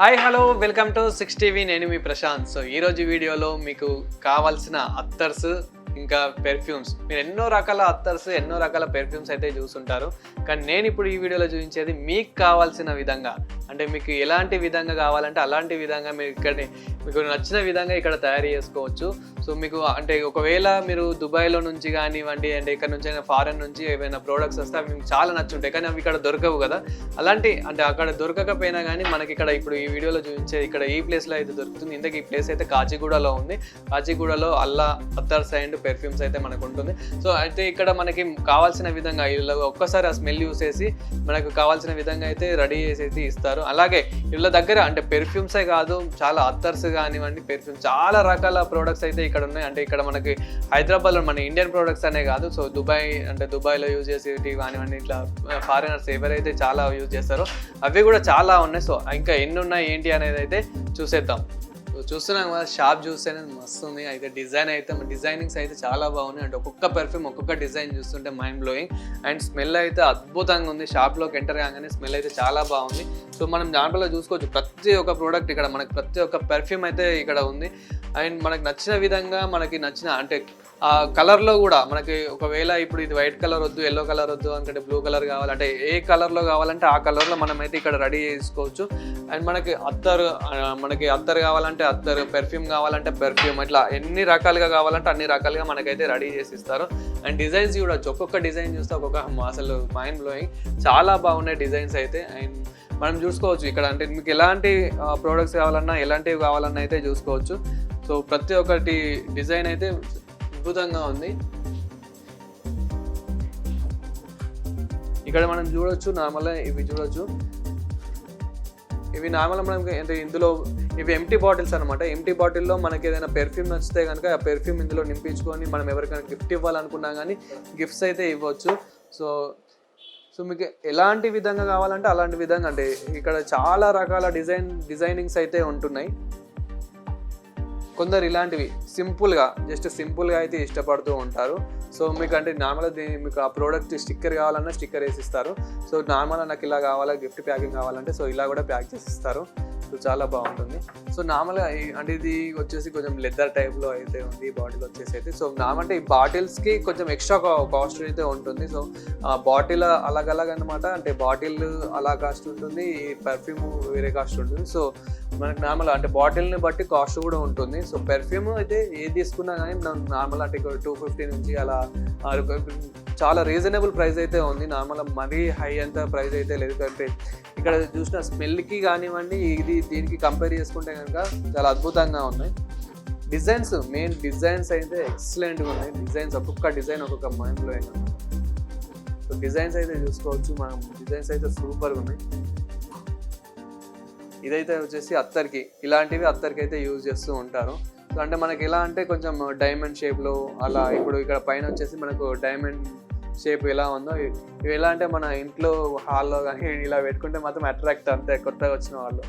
Hi hello welcome to 6TV. నేను మీ Prashanth. So ఈరోజు వీడియోలో మీకు కావాల్సిన అత్తర్స్ ఇంకా పెర్ఫ్యూమ్స్, మీరు ఎన్నో రకాల అత్తర్స్ ఎన్నో రకాల పెర్ఫ్యూమ్స్ అయితే చూస్తుంటారు. కానీ నేను ఇప్పుడు ఈ వీడియోలో చూపించేది మీకు కావాల్సిన విధంగా, అంటే మీకు ఎలాంటి విధంగా కావాలంటే అలాంటి విధంగా మీరు ఇక్కడ మీకు నచ్చిన విధంగా ఇక్కడ తయారు చేసుకోవచ్చు. సో మీకు అంటే ఒకవేళ మీరు దుబాయ్లో నుంచి కానివ్వండి, అంటే ఇక్కడ నుంచి అయినా ఫారెన్ నుంచి ఏమైనా ప్రోడక్ట్స్ వస్తే అవి మీకు చాలా నచ్చుంటాయి, కానీ అవి ఇక్కడ దొరకవు కదా. అలాంటి అంటే అక్కడ దొరకకపోయినా కానీ మనకి ఇక్కడ ఇప్పుడు ఈ వీడియోలో చూపించే ఇక్కడ ఈ ప్లేస్లో అయితే దొరుకుతుంది. ఇంతకీ ఈ ప్లేస్ అయితే కాచిగూడలో ఉంది. కాచిగూడలో అల్లా అత్తర్స్ అండ్ పెర్ఫ్యూమ్స్ అయితే మనకు ఉంటుంది. సో అయితే ఇక్కడ మనకి కావాల్సిన విధంగా ఇలా ఒక్కసారి ఆ స్మెల్ యూస్ చేసి మనకు కావాల్సిన విధంగా అయితే రెడీ చేసి ఇస్తారు. అలాగే వీళ్ళ దగ్గర అంటే పెర్ఫ్యూమ్సే కాదు, చాలా అత్తర్స్ కానివ్వండి, పెర్ఫ్యూమ్స్ చాలా రకాల ప్రోడక్ట్స్ అయితే ఇక్కడ ఉన్నాయి. అంటే ఇక్కడ మనకి హైదరాబాద్లో మన ఇండియన్ ప్రోడక్ట్స్ అనే కాదు, సో దుబాయ్లో యూజ్ చేసేవి కానివ్వండి, ఇట్లా ఫారినర్స్ ఎవరైతే చాలా యూజ్ చేస్తారో అవి కూడా చాలా ఉన్నాయి. సో ఇంకా ఎన్ని ఉన్నాయి ఏంటి అనేది అయితే చూసేద్దాం. చూస్తున్నాం కదా, షాప్ చూస్తేనే మస్తు ఉంది. అయితే డిజైనింగ్స్ అయితే చాలా బాగున్నాయి. అంటే ఒక్కొక్క పెర్ఫ్యూమ్ ఒక్కొక్క డిజైన్ చూస్తుంటే మైండ్ బ్లోయింగ్. అండ్ స్మెల్ అయితే అద్భుతంగా ఉంది. షాప్లోకి ఎంటర్ కాగానే స్మెల్ అయితే చాలా బాగుంది. సో మనం దాంట్లో చూసుకోవచ్చు ప్రతి ఒక్క ప్రోడక్ట్ ఇక్కడ మనకి ప్రతి ఒక్క పెర్ఫ్యూమ్ అయితే ఇక్కడ ఉంది. అండ్ మనకు నచ్చిన విధంగా మనకి నచ్చిన అంటే ఆ కలర్లో కూడా మనకి ఒకవేళ ఇప్పుడు ఇది వైట్ కలర్ వద్దు, ఎల్లో కలర్ వద్దు అనుకుంటే బ్లూ కలర్ కావాలంటే ఏ కలర్లో కావాలంటే ఆ కలర్లో మనమైతే ఇక్కడ రెడీ చేసుకోవచ్చు. అండ్ మనకి అత్తర్ కావాలంటే అత్తర్, పెర్ఫ్యూమ్ కావాలంటే పెర్ఫ్యూమ్, ఇట్లా ఎన్ని రకాలుగా కావాలంటే అన్ని రకాలుగా మనకైతే రెడీ చేసి ఇస్తారు. అండ్ డిజైన్స్ చూడవచ్చు, ఒక్కొక్క డిజైన్ చూస్తే ఒక్కొక్క అసలు మైండ్ బ్లోయింగ్, చాలా బాగున్నాయి డిజైన్స్ అయితే. అండ్ మనం చూసుకోవచ్చు ఇక్కడ అంటే మీకు ఎలాంటి ప్రోడక్ట్స్ కావాలన్నా ఎలాంటివి కావాలన్నా అయితే చూసుకోవచ్చు. సో ప్రతి ఒక్కటి డిజైన్ అయితే అద్భుతంగా ఉంది. ఇక్కడ మనం చూడొచ్చు నార్మల్గా ఇవి చూడొచ్చు. ఇవి నార్మల్గా మనకి అంటే ఇందులో ఇవి ఎంటీ బాటిల్స్ అనమాట. ఎంటీ బాటిల్లో మనకి ఏదైనా పెర్ఫ్యూమ్ నచ్చితే కనుక ఆ పెర్ఫ్యూమ్ ఇందులో నింపించుకొని మనం ఎవరికైనా గిఫ్ట్ ఇవ్వాలనుకున్నా కానీ గిఫ్ట్స్ అయితే ఇవ్వచ్చు. సో మీకు ఎలాంటి విధంగా కావాలంటే అలాంటి విధంగా, అంటే ఇక్కడ చాలా రకాల డిజైనింగ్స్ అయితే ఉంటున్నాయి. కొందరు ఇలాంటివి సింపుల్గా అయితే ఇష్టపడుతూ ఉంటారు. సో మీకు అంటే నార్మల్గా మీకు ఆ ప్రోడక్ట్ స్టిక్కర్ కావాలన్నా స్టిక్కర్ వేసి ఇస్తారు. సో నార్మల్గా నాకు ఇలా కావాలా, గిఫ్ట్ ప్యాకింగ్ కావాలంటే సో ఇలా కూడా ప్యాక్ చేసి ఇస్తారు. సో చాలా బాగుంటుంది. సో నార్మల్గా అంటే ఇది వచ్చేసి కొంచెం లెదర్ టైప్లో అయితే ఉంది ఈ బాటిల్ వచ్చేసి అయితే. సో నార్మల్ ఈ బాటిల్స్కి కొంచెం ఎక్స్ట్రా కాస్ట్ అయితే ఉంటుంది. సో బాటిల్ అలాగ అనమాట. అంటే బాటిల్ అలా కాస్ట్ ఉంటుంది, ఈ పర్ఫ్యూమ్ వేరే కాస్ట్ ఉంటుంది. సో మనకి నార్మల్ అంటే బాటిల్ని బట్టి కాస్ట్ కూడా ఉంటుంది. సో పెర్ఫ్యూమ్ అయితే ఏది తీసుకున్నా కానీ నార్మల్ అంటే 250 నుంచి అలా చాలా రీజనబుల్ ప్రైస్ అయితే ఉంది. నార్మల్ మరీ హై అంత ప్రైస్ అయితే లేదు. అంటే ఇక్కడ చూసిన స్మెల్కి కానివ్వండి, దీనికి కంపేర్ చేసుకుంటే కనుక చాలా అద్భుతంగా ఉన్నాయి. మెయిన్ డిజైన్స్ అయితే ఎక్సలెంట్గా ఉన్నాయి. డిజైన్స్ ఒక్కొక్క డిజైన్ ఒక్కొక్క మైండ్ బ్లోయింగ్. సో డిజైన్స్ అయితే చూసుకోవచ్చు మనం, డిజైన్స్ అయితే సూపర్గా ఉన్నాయి. ఇదైతే వచ్చేసి ఇలాంటివి అత్తర్కి అయితే యూజ్ చేస్తూ ఉంటారు. సో అంటే మనకి ఎలా అంటే కొంచెం డైమండ్ షేప్లో అలా, ఇప్పుడు ఇక్కడ పైన వచ్చేసి మనకు డైమండ్ షేప్ ఎలా ఉందో ఇవి ఎలా అంటే మన ఇంట్లో హాల్లో కానీ ఇలా పెట్టుకుంటే మాత్రం అట్రాక్ట్ అంతే కొత్తగా వచ్చిన వాళ్ళు.